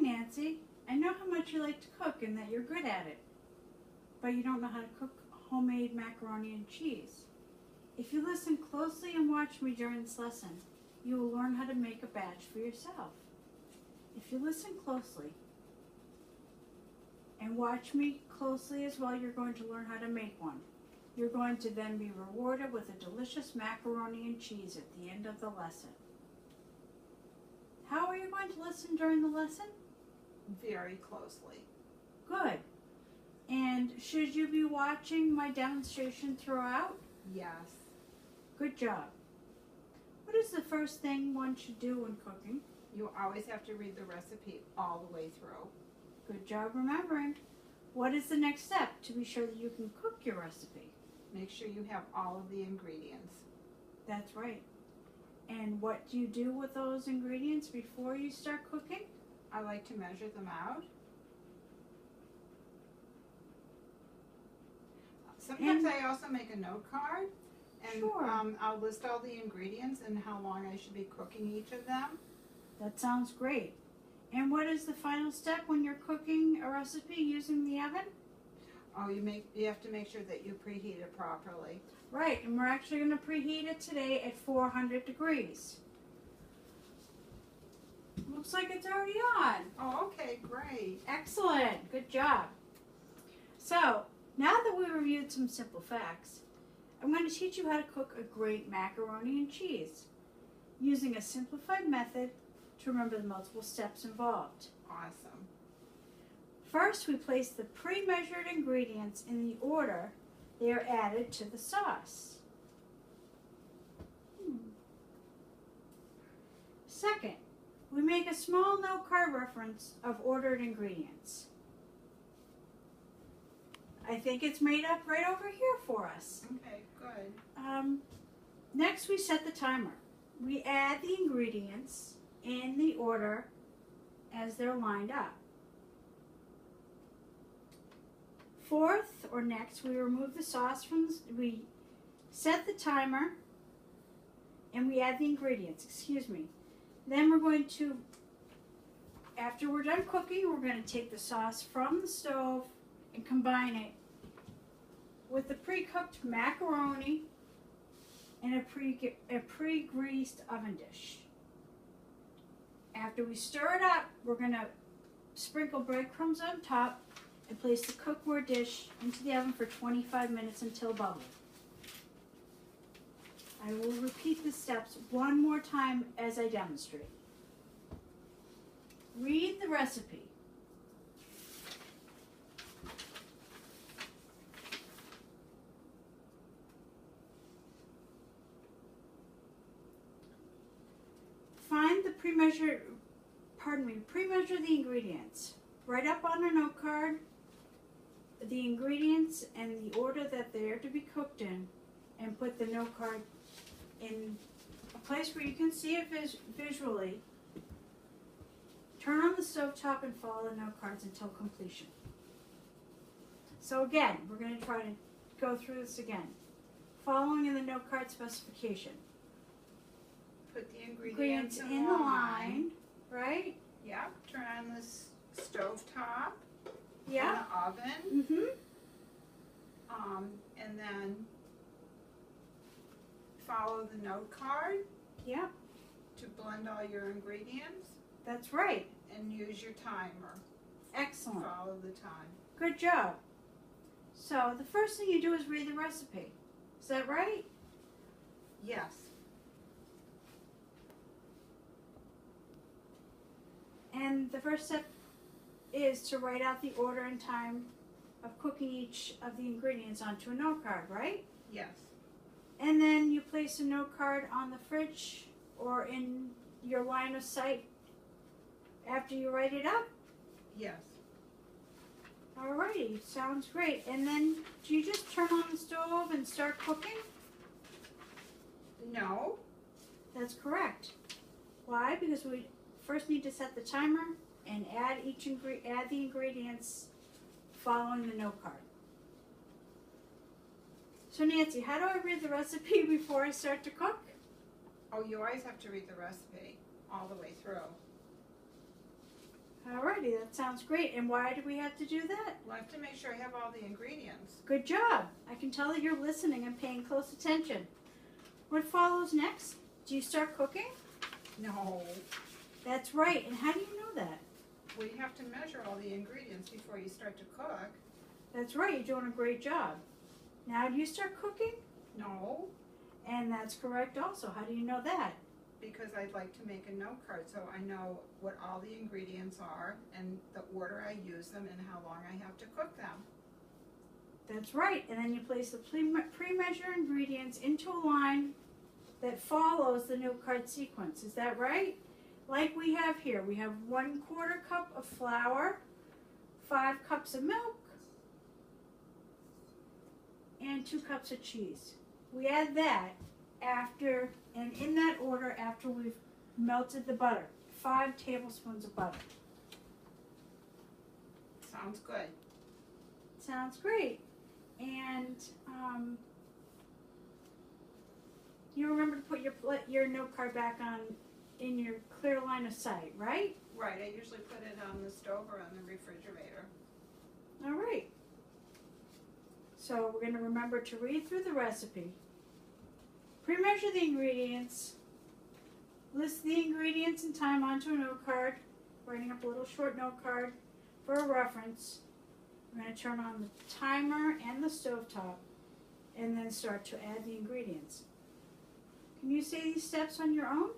Nancy. I know how much you like to cook and that you're good at it, but you don't know how to cook homemade macaroni and cheese. If you listen closely and watch me during this lesson, you will learn how to make a batch for yourself. If you listen closely and watch me closely as well, you're going to learn how to make one. You're going to then be rewarded with a delicious macaroni and cheese at the end of the lesson. How are you going to listen during the lesson? Very closely. Good. And should you be watching my demonstration throughout? Yes. Good job. What is the first thing one should do when cooking? You always have to read the recipe all the way through. Good job remembering. What is the next step to be sure that you can cook your recipe? Make sure you have all of the ingredients. That's right. And what do you do with those ingredients before you start cooking? I like to measure them out. Sometimes I also make a note card, and Sure. I'll list all the ingredients and how long I should be cooking each of them. That sounds great. And what is the final step when you're cooking a recipe using the oven? Oh, you have to make sure that you preheat it properly. Right, and we're actually going to preheat it today at 400 degrees. Looks like it's already on. Oh, okay, great. Excellent, good job. So, now that we reviewed some simple facts, I'm going to teach you how to cook a great macaroni and cheese using a simplified method to remember the multiple steps involved. Awesome. First, we place the pre-measured ingredients in the order they are added to the sauce. Second, we make a small note card reference of ordered ingredients. I think it's made up right over here for us. Okay, good. Next, we set the timer. We add the ingredients in the order as they're lined up. Fourth, or next, we remove the sauce from we set the timer and we add the ingredients, Then we're going to, after we're done cooking, we're going to take the sauce from the stove and combine it with the pre-cooked macaroni in a pre-greased oven dish. After we stir it up, we're going to sprinkle breadcrumbs on top and place the cookware dish into the oven for 25 minutes until bubbling. I will repeat the steps one more time as I demonstrate. Read the recipe. Find the pre-measure the ingredients. Write up on a note card the ingredients and the order that they are to be cooked in, and put the note card in a place where you can see it visually. Turn on the stovetop and follow the note cards until completion. So again, we're going to try to go through this again. Following in the note card specification. Put the ingredients in the line, right? Yep, turn on the stove top. Yeah. In the oven. Mm-hmm. And then follow the note card. Yeah. To blend all your ingredients. That's right. And use your timer. Excellent. Follow the time. Good job. So the first thing you do is read the recipe. Is that right? Yes. And the first step is to write out the order and time of cooking each of the ingredients onto a note card, right? Yes. And then you place a note card on the fridge or in your line of sight after you write it up? Yes. Alrighty, sounds great. And then do you just turn on the stove and start cooking? No. That's correct. Why? Because we first need to set the timer and add the ingredients following the note card. So Nancy, how do I read the recipe before I start to cook? Oh, you always have to read the recipe all the way through. Alrighty. Alrighty, that sounds great. And why do we have to do that? Well, I have to make sure I have all the ingredients. Good job. I can tell that you're listening and paying close attention. What follows next? Do you start cooking? No. That's right. And how do you know that? Well, you have to measure all the ingredients before you start to cook. That's right. You're doing a great job. Now, do you start cooking? No, And that's correct also. How do you know that? because I'd like to make a note card so I know what all the ingredients are and the order I use them and how long I have to cook them. That's right. And then you place the pre-measured ingredients into a line that follows the note card sequence. Is that right? Like we have here. We have 1/4 cup of flour, 5 cups of milk, and 2 cups of cheese. We add that after, and in that order after we've melted the butter. 5 tablespoons of butter. Sounds good. Sounds great. And you remember to put your note card back on in your clear line of sight, right? Right, I usually put it on the stove or on the refrigerator. All right. So we're going to remember to read through the recipe. Pre-measure the ingredients. List the ingredients and time onto a note card. Writing up a little short note card for a reference. We're going to turn on the timer and the stovetop and then start to add the ingredients. Can you say these steps on your own?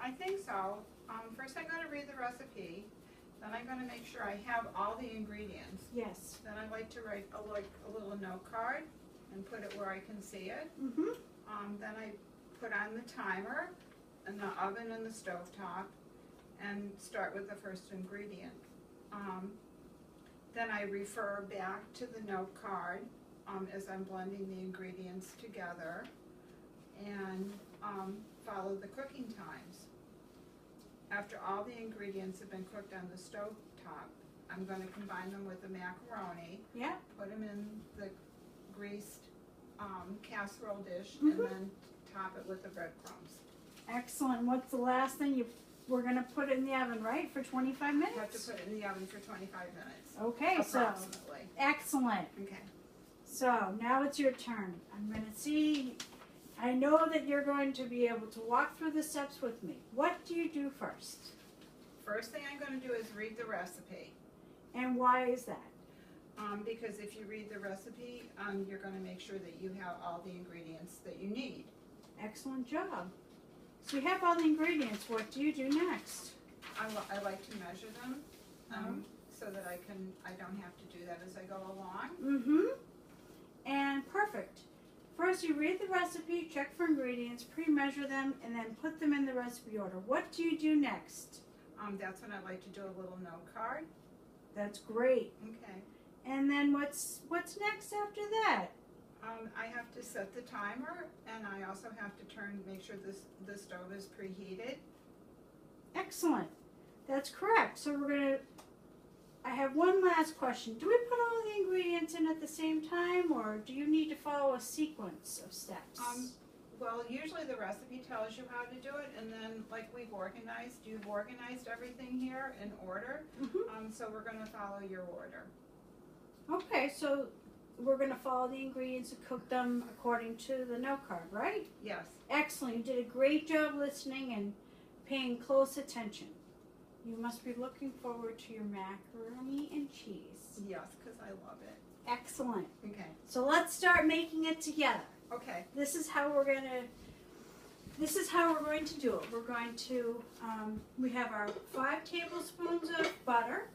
I think so. First I'm going to read the recipe. Then I'm going to make sure I have all the ingredients. Yes. Then I like to write a little note card and put it where I can see it. Mm-hmm. Then I put on the timer and the oven and the stovetop and start with the first ingredient. Then I refer back to the note card as I'm blending the ingredients together and follow the cooking times. After all the ingredients have been cooked on the stove top, I'm going to combine them with the macaroni, Yeah. put them in the greased casserole dish, Mhm. and then top it with the breadcrumbs. Excellent. What's the last thing we're going to put it in the oven, right, for 25 minutes? You have to put it in the oven for 25 minutes, Okay, so approximately. excellent. Okay. So now it's your turn. I'm going to see, I know that you're going to be able to walk through the steps with me. What do you do first? First thing I'm going to do is read the recipe. And why is that? Because if you read the recipe, you're going to make sure that you have all the ingredients that you need. Excellent job. So you have all the ingredients. What do you do next? I like to measure them so that I don't have to do that as I go along. Mm-hmm. And perfect. First you read the recipe, check for ingredients, pre-measure them, and then put them in the recipe order. What do you do next? That's when I like to do a little note card. That's great. Okay. And then what's next after that? I have to set the timer, and I also have to make sure the stove is preheated. Excellent. That's correct. So I have one last question. Do we put all the ingredients in at the same time, or do you need to follow a sequence of steps? Well, usually the recipe tells you how to do it, and then like you've organized everything here in order. Mm-hmm. So we're going to follow your order. Okay, so we're going to follow the ingredients and cook them according to the note card, right? Yes. Excellent. You did a great job listening and paying close attention. You must be looking forward to your macaroni and cheese. Yes, because I love it. Excellent. Okay. So let's start making it together. Okay. This is how we're going to do it. We're going to, we have our 5 tablespoons of butter,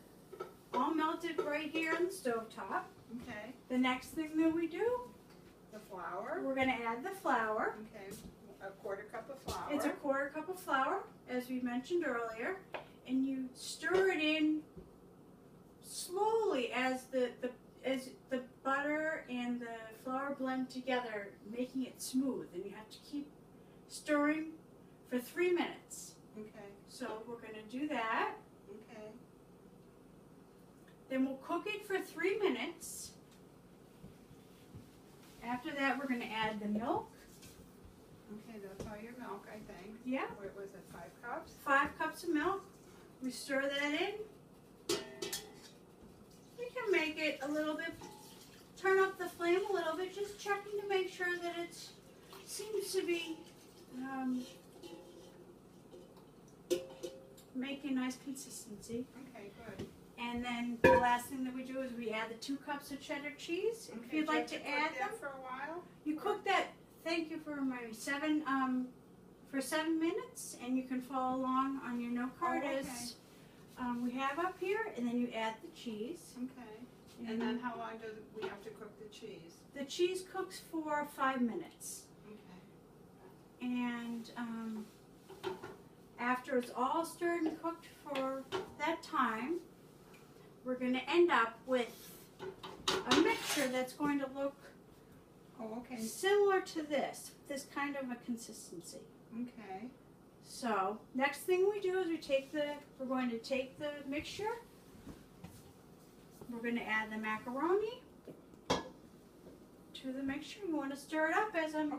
all melted right here on the stovetop. Okay. The next thing that we do, The flour. we're going to add the flour. Okay. A 1/4 cup of flour. It's a 1/4 cup of flour, as we mentioned earlier, and you stir it in slowly as the butter and the flour blend together, making it smooth. And you have to keep stirring for 3 minutes. Okay. So we're going to do that. Okay. Then we'll cook it for 3 minutes. After that, we're going to add the milk. Okay, that's all your milk, I think. Yeah. What was it, 5 cups? 5 cups of milk. We stir that in. gonna make it a little bit, turn up the flame a little bit, just checking to make sure that it seems to be making nice consistency. Okay, good. And then the last thing that we do is we add the 2 cups of cheddar cheese. And if Okay, you'd do you like have to add them, that for a while? you cook that. Thank you for reminding me. 7 minutes, and you can follow along on your note card Oh, okay. as we have up here, and then you add the cheese. Okay. And then how long do we have to cook the cheese? The cheese cooks for 5 minutes, Okay. and after it's all stirred and cooked for that time, we're going to end up with a mixture that's going to look Oh, okay. similar to this kind of a consistency. Okay. So next thing we do is we're going to take the mixture. We're going to add the macaroni to the mixture. You want to stir it up as I'm